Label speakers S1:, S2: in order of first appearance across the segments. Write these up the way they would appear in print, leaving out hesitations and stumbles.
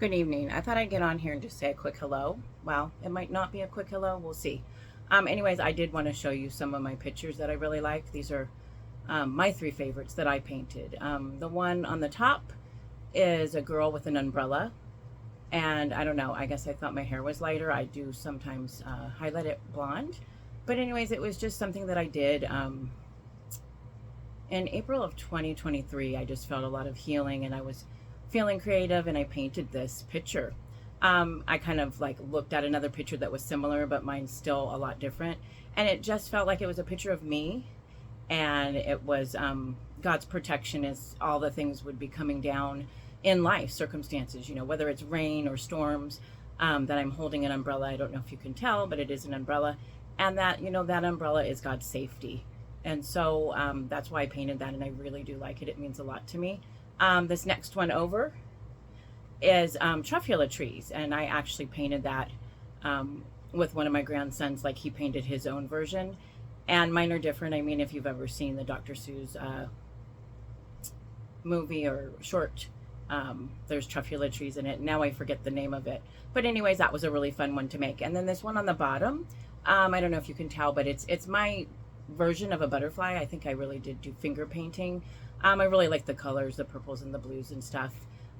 S1: Good evening. I thought I'd get on here and just say a quick hello. Well, it might not be a quick hello. We'll see. Anyways, I did want to show you some of my pictures that I really like. These are my three favorites that I painted. The one on the top is a girl with an umbrella. And I don't know, I guess I thought my hair was lighter. I do sometimes highlight it blonde. But anyways, it was just something that I did. In April of 2023, I just felt a lot of healing and I was feeling creative and I painted this picture. I kind of like looked at another picture that was similar, but mine's still a lot different. And it just felt like it was a picture of me, and it was God's protection as all the things would be coming down in life circumstances, whether it's rain or storms, that I'm holding an umbrella. I don't know if you can tell, but it is an umbrella. And that, that umbrella is God's safety. And so that's why I painted that, and I really do like it. It means a lot to me. This next one over is truffula trees, and I actually painted that with one of my grandsons. Like, he painted his own version, and mine are different. I mean, if you've ever seen the Dr. Seuss movie or short, there's truffula trees in it. Now I forget the name of it, but anyways, that was a really fun one to make. And then this one on the bottom, I don't know if you can tell, but it's my version of a butterfly. I think I really did do finger painting. I really like the colors, the purples and the blues and stuff.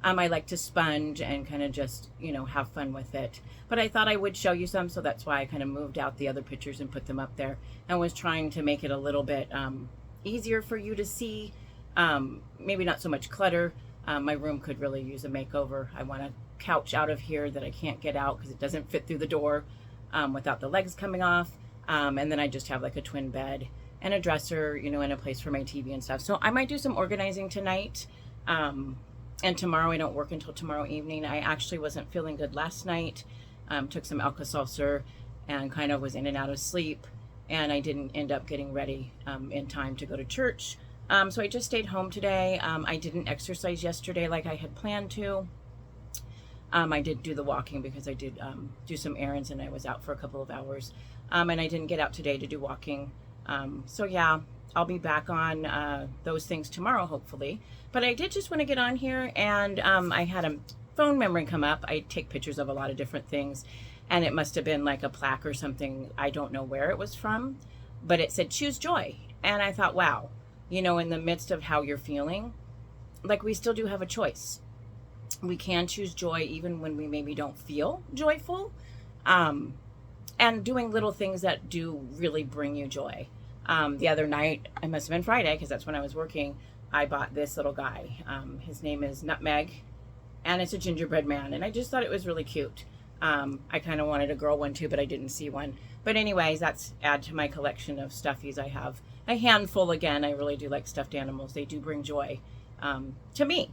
S1: I like to sponge and kind of just, have fun with it. But I thought I would show you some, so that's why I kind of moved out the other pictures and put them up there, and was trying to make it a little bit easier for you to see. Maybe not so much clutter. My room could really use a makeover. I want a couch out of here that I can't get out because it doesn't fit through the door without the legs coming off. And then I just have like a twin bed and a dresser, and a place for my TV and stuff. So I might do some organizing tonight. And tomorrow, I don't work until tomorrow evening. I actually wasn't feeling good last night. Took some Alka-Seltzer and kind of was in and out of sleep. And I didn't end up getting ready in time to go to church. So I just stayed home today. I didn't exercise yesterday like I had planned to. I did do the walking because I did do some errands and I was out for a couple of hours. And I didn't get out today to do walking. So yeah, I'll be back on those things tomorrow, hopefully. But I did just want to get on here, and I had a phone memory come up. I take pictures of a lot of different things, and it must have been like a plaque or something. I don't know where it was from, but it said choose joy. And I thought, wow, in the midst of how you're feeling, like, we still do have a choice. We can choose joy even when we maybe don't feel joyful, and doing little things that do really bring you joy. The other night, it must have been Friday because that's when I was working, I bought this little guy. His name is Nutmeg, and it's a gingerbread man, and I just thought it was really cute. I kind of wanted a girl one too, but I didn't see one. But anyways, that's add to my collection of stuffies. I have a handful again. I really do like stuffed animals. They do bring joy to me.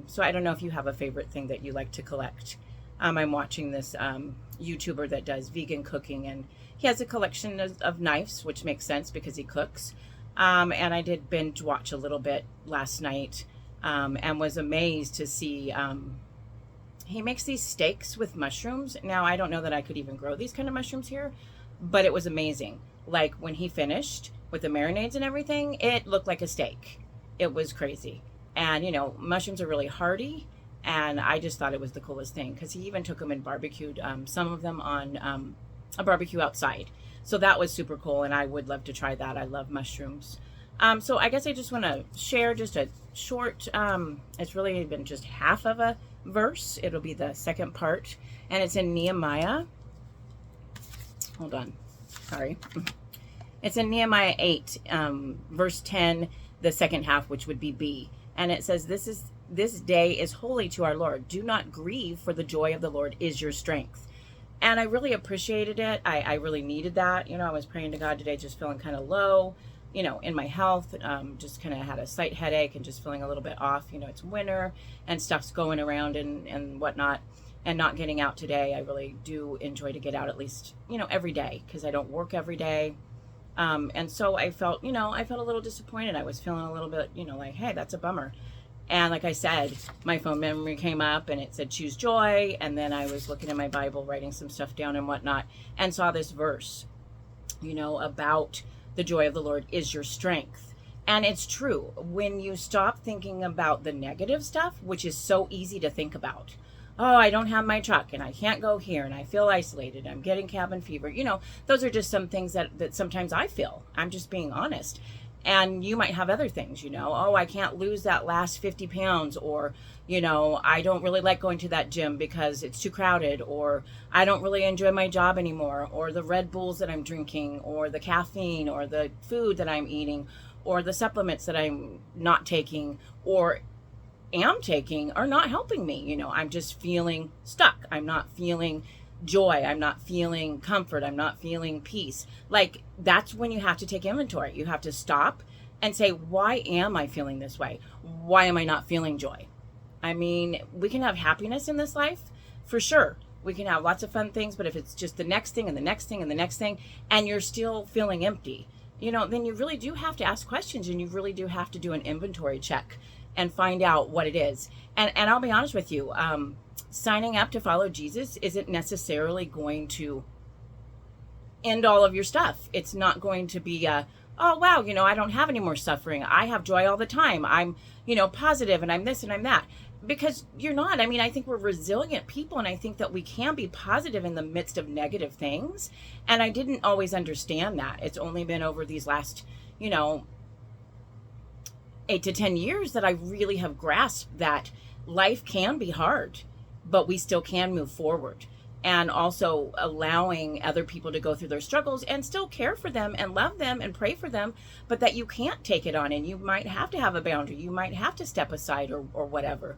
S1: So I don't know if you have a favorite thing that you like to collect. I'm watching this YouTuber that does vegan cooking, and he has a collection of knives, which makes sense because he cooks. And I did binge watch a little bit last night, and was amazed to see he makes these steaks with mushrooms. Now, I don't know that I could even grow these kind of mushrooms here, but it was amazing. Like, when he finished with the marinades and everything, it looked like a steak. It was crazy. And, mushrooms are really hardy, and I just thought it was the coolest thing because he even took them and barbecued some of them on a barbecue outside. So that was super cool, and I would love to try that. I love mushrooms. So I guess I just want to share just a short, it's really been just half of a verse. It'll be the second part, and it's in Nehemiah. Hold on. Sorry. It's in Nehemiah 8, verse 10, the second half, which would be B. And it says, this day is holy to our Lord. Do not grieve, for the joy of the Lord is your strength. And I really appreciated it. I really needed that. I was praying to God today, just feeling kind of low, in my health. Just kind of had a slight headache and just feeling a little bit off. It's winter and stuff's going around and whatnot, and not getting out today. I really do enjoy to get out at least, every day, because I don't work every day. And so I felt a little disappointed. I was feeling a little bit, like, hey, that's a bummer. And like I said, my phone memory came up and it said choose joy. And then I was looking at my Bible, writing some stuff down and whatnot, and saw this verse, about the joy of the Lord is your strength. And it's true. When you stop thinking about the negative stuff, which is so easy to think about, oh, I don't have my truck and I can't go here and I feel isolated. I'm getting cabin fever. Those are just some things that sometimes I feel. I'm just being honest. And you might have other things, oh, I can't lose that last 50 pounds, or, I don't really like going to that gym because it's too crowded, or I don't really enjoy my job anymore, or the Red Bulls that I'm drinking, or the caffeine, or the food that I'm eating, or the supplements that I'm not taking, or am taking are not helping me. I'm just feeling stuck. I'm not feeling joy. I'm not feeling comfort. I'm not feeling peace. Like, that's when you have to take inventory. You have to stop and say, why am I feeling this way? Why am I not feeling joy? I mean, we can have happiness in this life for sure. We can have lots of fun things, but if it's just the next thing and the next thing and the next thing, and you're still feeling empty, then you really do have to ask questions, and you really do have to do an inventory check and find out what it is. And I'll be honest with you, signing up to follow Jesus isn't necessarily going to end all of your stuff. It's not going to be oh wow, I don't have any more suffering. I have joy all the time. I'm, positive, and I'm this and I'm that. Because you're not. I mean, I think we're resilient people, and I think that we can be positive in the midst of negative things. And I didn't always understand that. It's only been over these last, 8 to 10 years that I really have grasped that life can be hard, but we still can move forward. And also allowing other people to go through their struggles and still care for them and love them and pray for them, but that you can't take it on, and you might have to have a boundary. You might have to step aside, or whatever.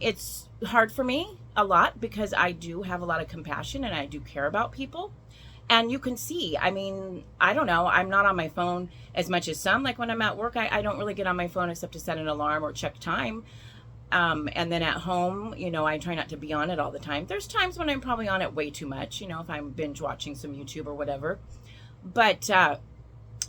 S1: It's hard for me a lot because I do have a lot of compassion and I do care about people. And you can see, I mean, I don't know, I'm not on my phone as much as some. Like when I'm at work, I don't really get on my phone except to set an alarm or check time. And then at home, I try not to be on it all the time. There's times when I'm probably on it way too much, if I'm binge watching some YouTube or whatever. But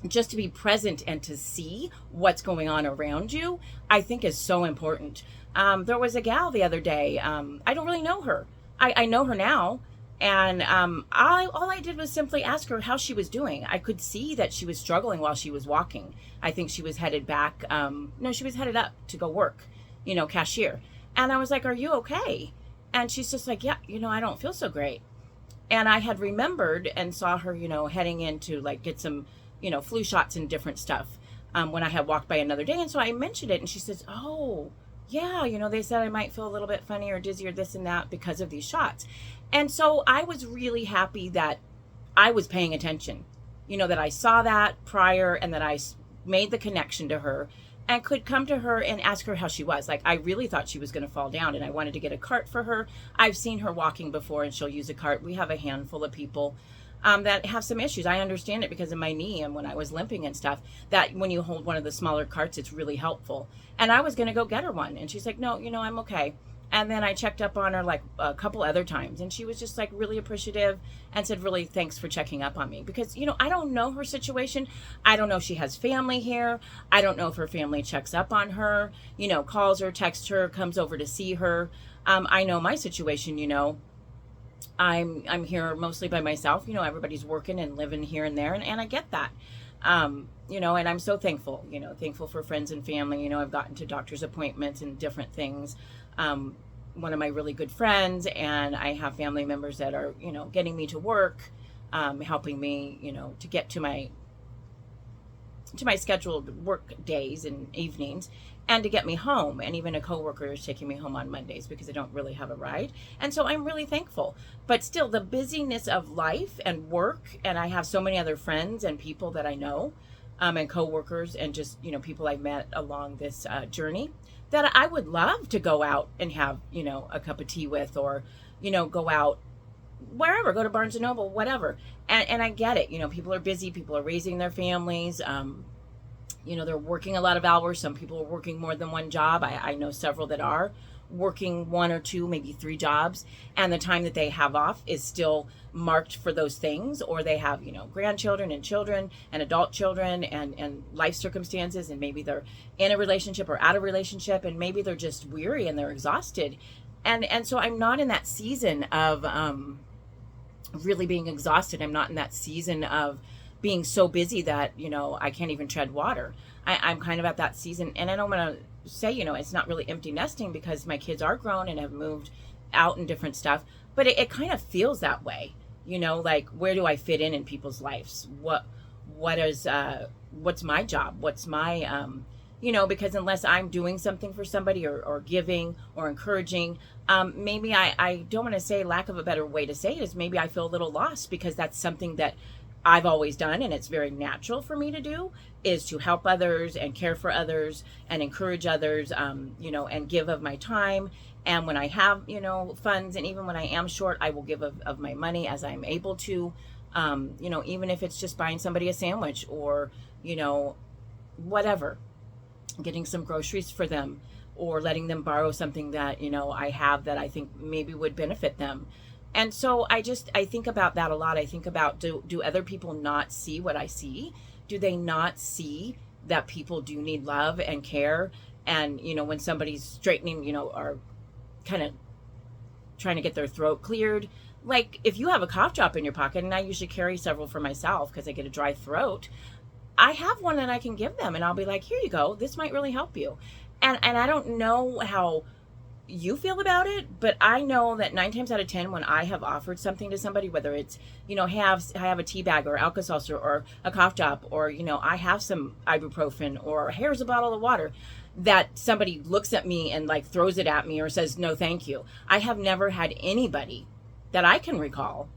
S1: just to be present and to see what's going on around you, I think is so important. There was a gal the other day. I don't really know her. I know her now. And all I did was simply ask her how she was doing. I could see that she was struggling while she was walking. I think she was headed back. No, she was headed up to go work, cashier. And I was like, are you okay? And she's just like, yeah, I don't feel so great. And I had remembered and saw her, heading in to like get some, flu shots and different stuff when I had walked by another day. And so I mentioned it, and she says, oh, yeah, they said I might feel a little bit funny or dizzy or this and that because of these shots. And so I was really happy that I was paying attention, that I saw that prior, and that I made the connection to her and could come to her and ask her how she was. Like, I really thought she was going to fall down, and I wanted to get a cart for her. I've seen her walking before, and she'll use a cart. We have a handful of people that have some issues. I understand it because of my knee and when I was limping and stuff, that when you hold one of the smaller carts, it's really helpful. And I was going to go get her one. And she's like, no, I'm okay. And then I checked up on her like a couple other times, and she was just like really appreciative and said, really, thanks for checking up on me. Because, I don't know her situation. I don't know if she has family here. I don't know if her family checks up on her, calls her, texts her, comes over to see her. I know my situation, I'm here mostly by myself. Everybody's working and living here and there. And I get that. And I'm so thankful, thankful for friends and family. I've gotten to doctor's appointments and different things. One of my really good friends, and I have family members that are, getting me to work, helping me, to get to my scheduled work days and evenings, and to get me home. And even a coworker is taking me home on Mondays because I don't really have a ride. And so I'm really thankful. But still, the busyness of life and work, and I have so many other friends and people that I know, and coworkers, and just, people I've met along this journey, that I would love to go out and have, a cup of tea with, or, go out wherever, go to Barnes and Noble, whatever. And I get it. People are busy. People are raising their families. They're working a lot of hours. Some people are working more than one job. I know several that are working 1 or 2, maybe 3 jobs. And the time that they have off is still marked for those things. Or they have, grandchildren and children and adult children and life circumstances. And maybe they're in a relationship or out of relationship. And maybe they're just weary and they're exhausted. And so I'm not in that season of really being exhausted. I'm not in that season of being so busy that, I can't even tread water. I'm kind of at that season. And I don't want to say, it's not really empty nesting because my kids are grown and have moved out and different stuff, but it kind of feels that way, you know, like, where do I fit in people's lives? What is, what's my job? What's my, you know, because unless I'm doing something for somebody, or giving or encouraging, maybe I don't want to say, lack of a better way to say it is, maybe I feel a little lost, because that's something that I've always done, and it's very natural for me to do, is to help others and care for others and encourage others, you know, and give of my time. And when I have, you know, funds, and even when I am short, I will give of my money as I'm able to, you know, even if it's just buying somebody a sandwich, or, you know, whatever, getting some groceries for them, or letting them borrow something that, you know, I have that I think maybe would benefit them. And so I think about that a lot. I think about, do other people not see what I see? Do they not see that people do need love and care? And, you know, when somebody's straightening, you know, or kind of trying to get their throat cleared, like, if you have a cough drop in your pocket, and I usually carry several for myself because I get a dry throat, I have one that I can give them, and I'll be like, here you go. This might really help you. And I don't know how you feel about it, but I know that 9 times out of 10, when I have offered something to somebody, whether it's, you know, I have a tea bag or Alka-Seltzer or a cough drop, or, you know, I have some ibuprofen, or here's a bottle of water, that somebody looks at me and like throws it at me or says no thank you. I have never had anybody that I can recall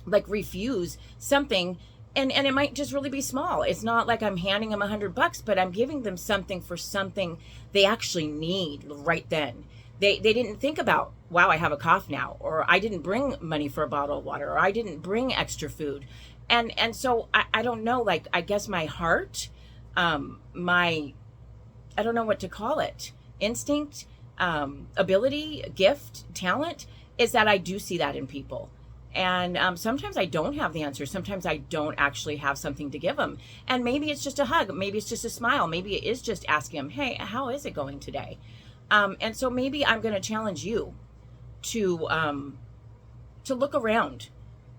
S1: like refuse something. And it might just really be small. It's not like I'm handing them $100, but I'm giving them something for something they actually need right then. They didn't think about, wow, I have a cough now, or I didn't bring money for a bottle of water, or I didn't bring extra food. And so I don't know, like, I guess my heart, my, I don't know what to call it, instinct, ability, gift, talent, is that I do see that in people. And sometimes I don't have the answer. Sometimes I don't actually have something to give them. And maybe it's just a hug. Maybe it's just a smile. Maybe it is just asking them, hey, how is it going today? And so maybe I'm going to challenge you to look around,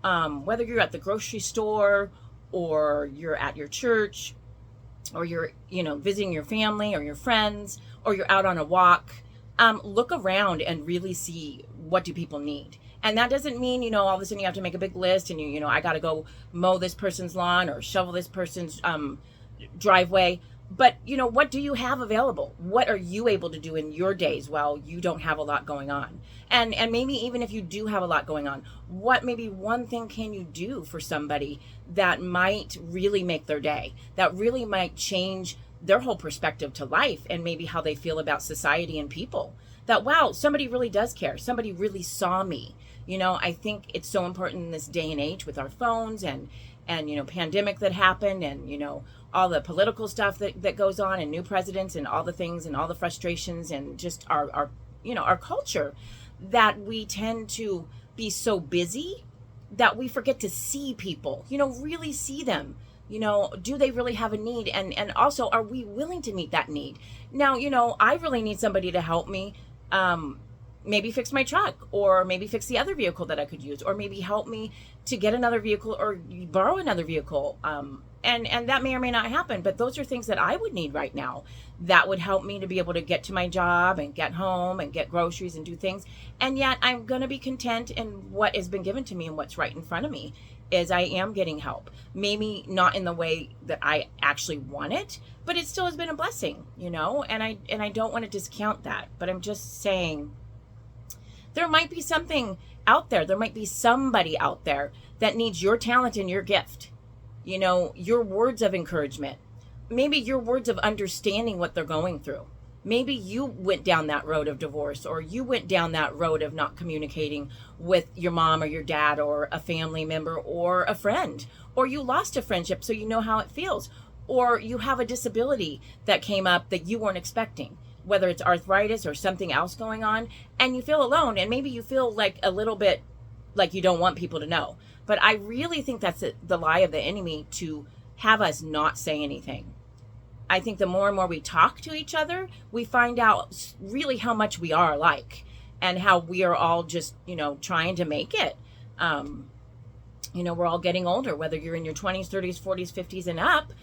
S1: whether you're at the grocery store, or you're at your church, or you're, you know, visiting your family or your friends, or you're out on a walk. Look around and really see, what do people need? And that doesn't mean, you know, all of a sudden you have to make a big list, and you know, I got to go mow this person's lawn or shovel this person's driveway. But, you know, what do you have available? What are you able to do in your days while you don't have a lot going on? And maybe even if you do have a lot going on, what maybe one thing can you do for somebody that might really make their day, that really might change their whole perspective to life, and maybe how they feel about society and people? That, wow, somebody really does care. Somebody really saw me. You know, I think it's so important in this day and age with our phones, and you know, pandemic that happened, and, you know, all the political stuff that goes on, and new presidents, and all the things, and all the frustrations, and just our you know, our culture, that we tend to be so busy that we forget to see people, you know, really see them. You know, do they really have a need? And also, are we willing to meet that need? Now, you know, I really need somebody to help me, maybe fix my truck, or maybe fix the other vehicle that I could use, or maybe help me to get another vehicle, or borrow another vehicle. And that may or may not happen, but those are things that I would need right now, that would help me to be able to get to my job, and get home, and get groceries, and do things. And yet I'm going to be content in what has been given to me, and what's right in front of me, is I am getting help. Maybe not in the way that I actually want it, but it still has been a blessing, you know, and I don't want to discount that, but I'm just saying, there might be something out there. There might be somebody out there that needs your talent and your gift. You know, your words of encouragement, maybe your words of understanding what they're going through. Maybe you went down that road of divorce, or you went down that road of not communicating with your mom or your dad, or a family member, or a friend, or you lost a friendship, so you know how it feels, or you have a disability that came up that you weren't expecting, whether it's arthritis or something else going on, and you feel alone, and maybe you feel like a little bit like you don't want people to know. But I really think that's the lie of the enemy, to have us not say anything. I think the more and more we talk to each other, we find out really how much we are alike, and how we are all just, you know, trying to make it. You know, we're all getting older, whether you're in your 20s, 30s, 40s, 50s, and up.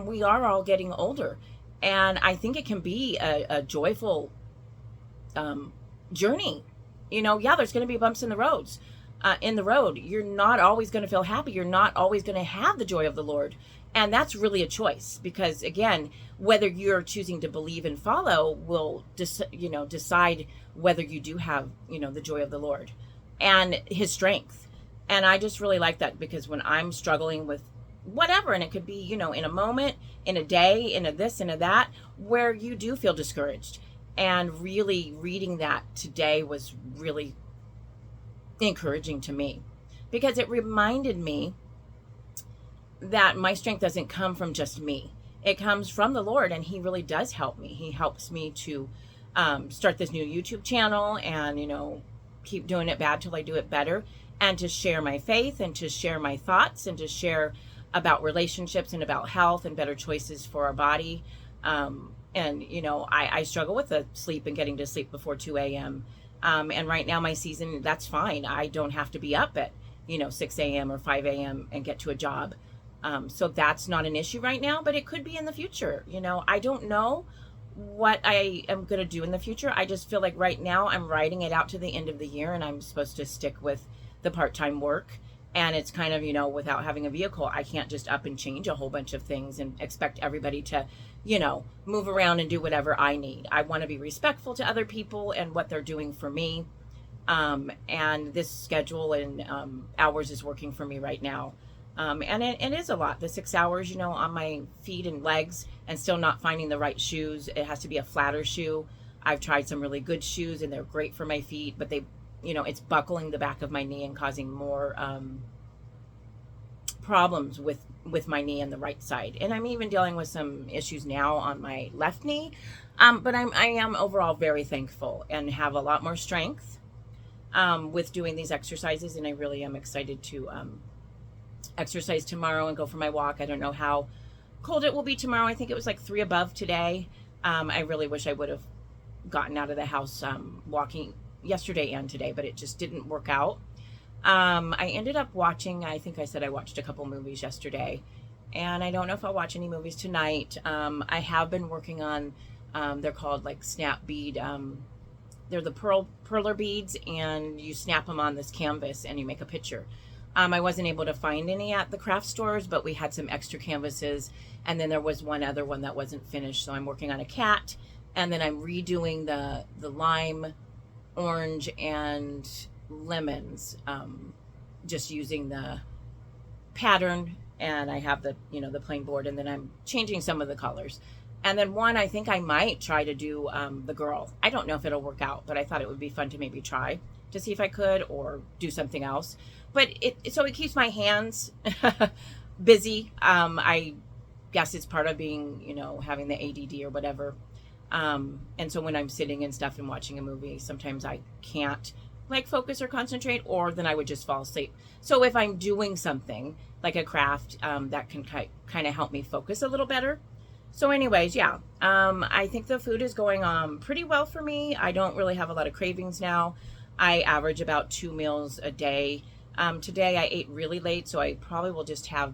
S1: We are all getting older. And I think it can be a joyful journey You know, yeah, there's going to be bumps in the roads. In the road, you're not always going to feel happy. You're not always going to have the joy of the Lord. And that's really a choice, because again, whether you're choosing to believe and follow will decide whether you do have, the joy of the Lord and his strength. And I just really like that, because when I'm struggling with whatever, and it could be, in a moment, in a day, in a this, in a that, where you do feel discouraged. And really reading that today was really encouraging to me, because it reminded me that my strength doesn't come from just me. It comes from the Lord, and he really does help me. He helps me to start this new YouTube channel, and keep doing it bad till I do it better, and to share my faith, and to share my thoughts, and to share about relationships and about health and better choices for our body. I struggle with the sleep and getting to sleep before 2 a.m. And right now my season, that's fine. I don't have to be up at 6 a.m. or 5 a.m. and get to a job. So that's not an issue right now, but it could be in the future. I don't know what I am going to do in the future. I just feel like right now I'm riding it out to the end of the year, and I'm supposed to stick with the part-time work. And it's kind of, without having a vehicle, I can't just up and change a whole bunch of things and expect everybody to, move around and do whatever I need. I want to be respectful to other people and what they're doing for me. And this schedule and hours is working for me right now. And it is a lot. The 6 hours, on my feet and legs, and still not finding the right shoes. It has to be a flatter shoe. I've tried some really good shoes, and they're great for my feet, but they, it's buckling the back of my knee and causing more problems with my knee on the right side. And I'm even dealing with some issues now on my left knee. But I am overall very thankful and have a lot more strength with doing these exercises. And I really am excited to exercise tomorrow and go for my walk. I don't know how cold it will be tomorrow. I think it was like 3 above today. I really wish I would have gotten out of the house walking yesterday and today, but it just didn't work out. I ended up watching, I think I said I watched a couple movies yesterday, and I don't know if I'll watch any movies tonight. I have been working on, they're called like snap bead. They're the perler beads, and you snap them on this canvas and you make a picture. I wasn't able to find any at the craft stores, but we had some extra canvases, and then there was one other one that wasn't finished. So I'm working on a cat, and then I'm redoing the lime, orange, and lemons, just using the pattern, and I have the the plain board, and then I'm changing some of the colors. And then one, I think I might try to do the girl. I don't know if it'll work out, but I thought it would be fun to maybe try to see if I could, or do something else. But it keeps my hands busy. I guess it's part of being, having the ADD or whatever. And so when I'm sitting and stuff and watching a movie, sometimes I can't like focus or concentrate, or then I would just fall asleep. So if I'm doing something like a craft, that can kind of help me focus a little better. So anyways, yeah, I think the food is going pretty well for me. I don't really have a lot of cravings now. I average about 2 meals a day. Today I ate really late, so I probably will just have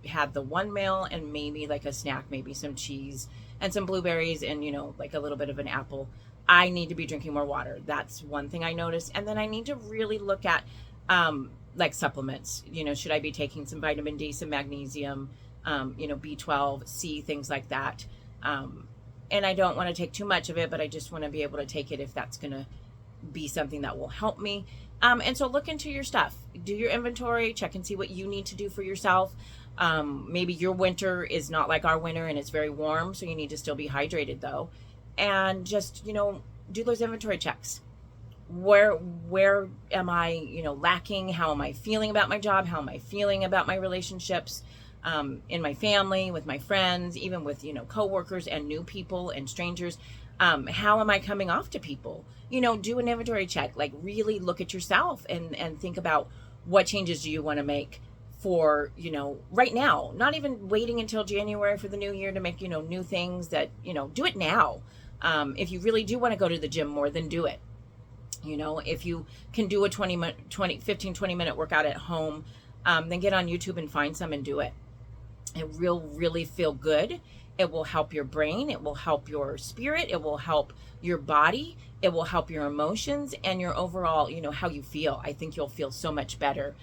S1: had the 1 meal and maybe like a snack, maybe some cheese and some blueberries and, like a little bit of an apple. I need to be drinking more water. That's one thing I noticed. And then I need to really look at like supplements. Should I be taking some vitamin D, some magnesium, B12, C, things like that. And I don't want to take too much of it, but I just want to be able to take it if that's going to be something that will help me. And so look into your stuff, do your inventory, check and see what you need to do for yourself. Maybe your winter is not like our winter and it's very warm, so you need to still be hydrated though. And just, do those inventory checks. Where am I, lacking? How am I feeling about my job? How am I feeling about my relationships, in my family, with my friends, even with, coworkers and new people and strangers? How am I coming off to people? Do an inventory check, like really look at yourself and think about what changes do you want to make for, right now, not even waiting until January for the new year to make, new things that, do it now. If you really do want to go to the gym more, then do it. If you can do a 20 minute workout at home, then get on YouTube and find some and do it. It will really feel good. It will help your brain. It will help your spirit. It will help your body. It will help your emotions and your overall, how you feel. I think you'll feel so much better.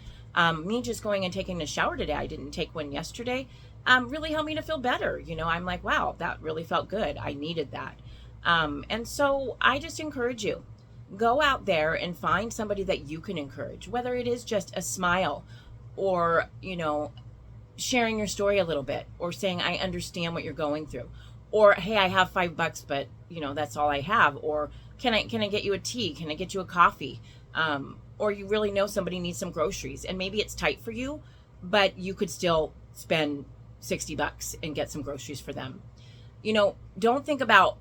S1: Me just going and taking a shower today, I didn't take one yesterday, really helped me to feel better. I'm like, wow, that really felt good. I needed that. And so I just encourage you, go out there and find somebody that you can encourage, whether it is just a smile or, sharing your story a little bit, or saying, I understand what you're going through, or, hey, I have $5, but that's all I have. Or can I get you a tea? Can I get you a coffee? Or you really know somebody needs some groceries and maybe it's tight for you, but you could still spend $60 and get some groceries for them. Don't think about,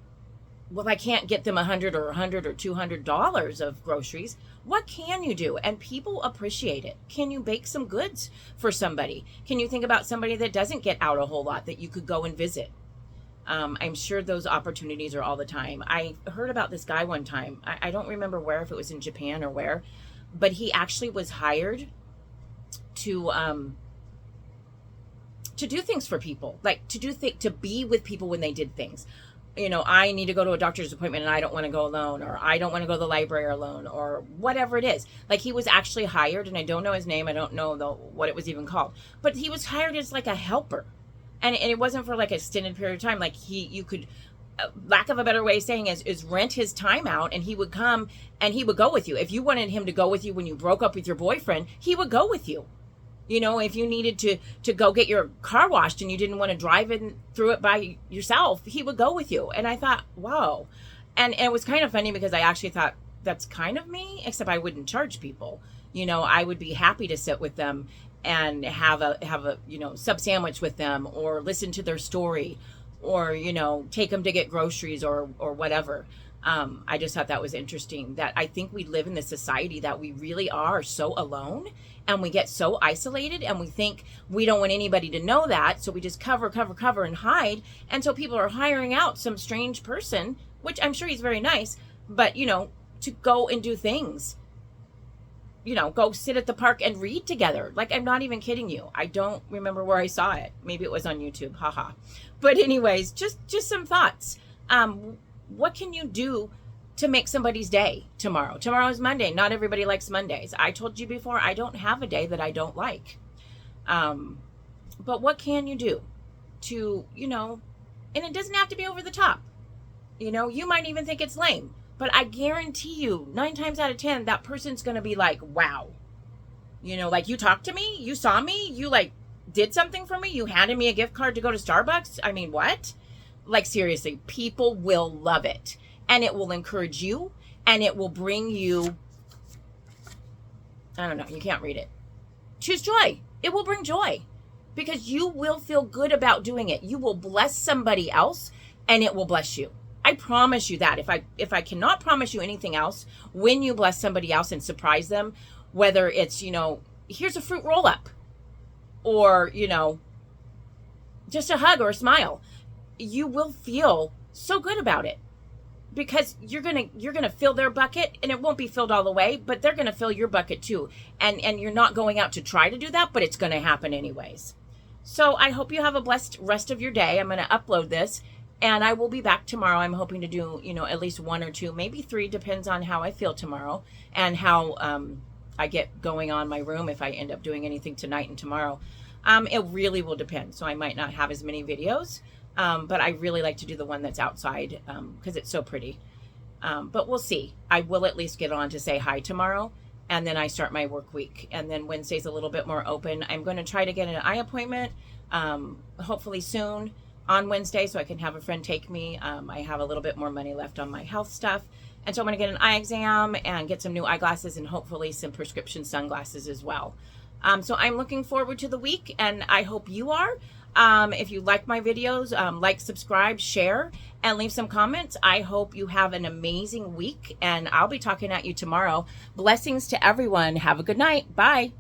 S1: well, I can't get them $100 or $200 of groceries. What can you do? And people appreciate it. Can you bake some goods for somebody? Can you think about somebody that doesn't get out a whole lot that you could go and visit? I'm sure those opportunities are all the time. I heard about this guy one time. I don't remember where, if it was in Japan or where, but he actually was hired to do things for people, like to be with people when they did things. I need to go to a doctor's appointment and I don't want to go alone, or I don't want to go to the library alone, or whatever it is. Like, he was actually hired, and I don't know his name. I don't know what it was even called, but he was hired as like a helper. And it wasn't for like a extended period of time. Like, you could, lack of a better way of saying is rent his time out, and he would come and he would go with you. If you wanted him to go with you when you broke up with your boyfriend, he would go with you. If you needed to go get your car washed and you didn't want to drive through it by yourself, he would go with you. And I thought, wow. And it was kind of funny because I actually thought, that's kind of me, except I wouldn't charge people. I would be happy to sit with them and have a sub sandwich with them, or listen to their story, or, take them to get groceries or whatever. I just thought that was interesting, that I think we live in this society that we really are so alone, and we get so isolated, and we think we don't want anybody to know that. So we just cover and hide. And so people are hiring out some strange person, which I'm sure he's very nice, but, to go and do things, go sit at the park and read together. Like, I'm not even kidding you. I don't remember where I saw it. Maybe it was on YouTube. Haha. But anyways, just some thoughts. What can you do to make somebody's day tomorrow? Tomorrow is Monday. Not everybody likes Mondays. I told you before, I don't have a day that I don't like. But what can you do to, and it doesn't have to be over the top. You might even think it's lame, but I guarantee you 9 times out of 10, that person's going to be like, wow. Like, you talked to me, you saw me, you like did something for me, you handed me a gift card to go to Starbucks. I mean, what? Like, seriously, people will love it, and it will encourage you, and it will bring you, I don't know, you can't read it. Choose joy. It will bring joy, because you will feel good about doing it. You will bless somebody else, and it will bless you. I promise you that. If I cannot promise you anything else, when you bless somebody else and surprise them, whether it's, here's a fruit roll up, or, just a hug or a smile, you will feel so good about it, because you're gonna fill their bucket, and it won't be filled all the way, but they're gonna fill your bucket too. And you're not going out to try to do that, but it's gonna happen anyways. So I hope you have a blessed rest of your day. I'm gonna upload this, and I will be back tomorrow. I'm hoping to do at least 1 or 2, maybe 3, depends on how I feel tomorrow and how I get going on my room, if I end up doing anything tonight and tomorrow. It really will depend. So I might not have as many videos. But I really like to do the one that's outside, because it's so pretty. But we'll see. I will at least get on to say hi tomorrow, and then I start my work week. And then Wednesday's a little bit more open. I'm going to try to get an eye appointment, hopefully soon on Wednesday, so I can have a friend take me. I have a little bit more money left on my health stuff. And so I'm going to get an eye exam and get some new eyeglasses, and hopefully some prescription sunglasses as well. So I'm looking forward to the week, and I hope you are. If you like my videos, like, subscribe, share, and leave some comments. I hope you have an amazing week, and I'll be talking at you tomorrow. Blessings to everyone. Have a good night. Bye.